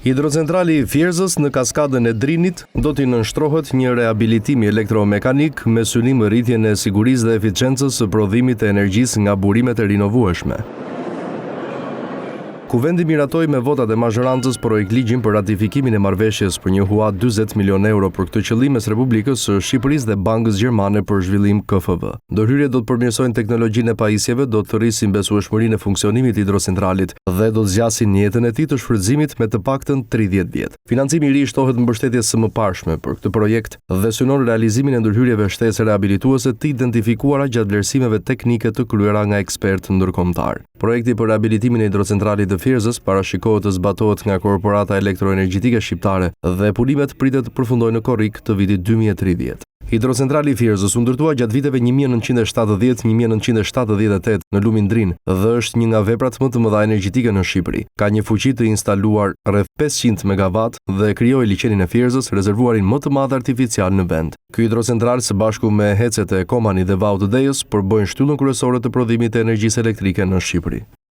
Hidrocentrali i Fierzës në kaskadën e Drinit do t'i nënshtrohet një reabilitimi elektromekanik me synim rritjen e sigurisë dhe eficiencës së prodhimit të energjisë nga burimet e rinovueshme. Kuvendi miratoi me votat e mazhorancës projektligjin për ratifikimin e marrëveshjes për një huat 40 milion euro për këtë qëllim mes Republikës së Shqipërisë dhe Bankës Gjermane për Zhvillim KfW. Ndërhyrjet do të përmirësojnë teknologjinë e pajisjeve, do të rrisin besueshmërinë e funksionimit të hidrocentralit dhe do të zgjasin jetën e tij të shfrytëzimit me të paktën 30 vjet. Financimi i ri shtohet në mbështetjes së mëparshme për këtë projekt dhe synon realizimin e ndërhyrjeve shtesë rehabilituese të identifikuara gjatë vlerësimeve teknike të kryera nga ekspertë ndërkombëtar. Projekti për rehabilitimin e hidrocentralit të Fierzës parashikohet të zbatohet nga Korporata Elektroenergjitike Shqiptare dhe punimet pritet të përfundojnë në korrik të vitit 2030. Hidrocentrali i Fierzës u ndërtua gjatë viteve 1970-1978 në lumin Drin dhe është një nga veprat më të mëdha energjetike në Shqipëri. Ka një fuqi të instaluar rreth 500 MW dhe krijoi liçenin e Fierzës, rezervuarin më të madh artificial në vend. Ky hidrocentral së bashku me hecet e Komani dhe Vau të Dejës përbëjnë shtyllën kryesore të prodhimit të energjisë elektrike në Shqipëri.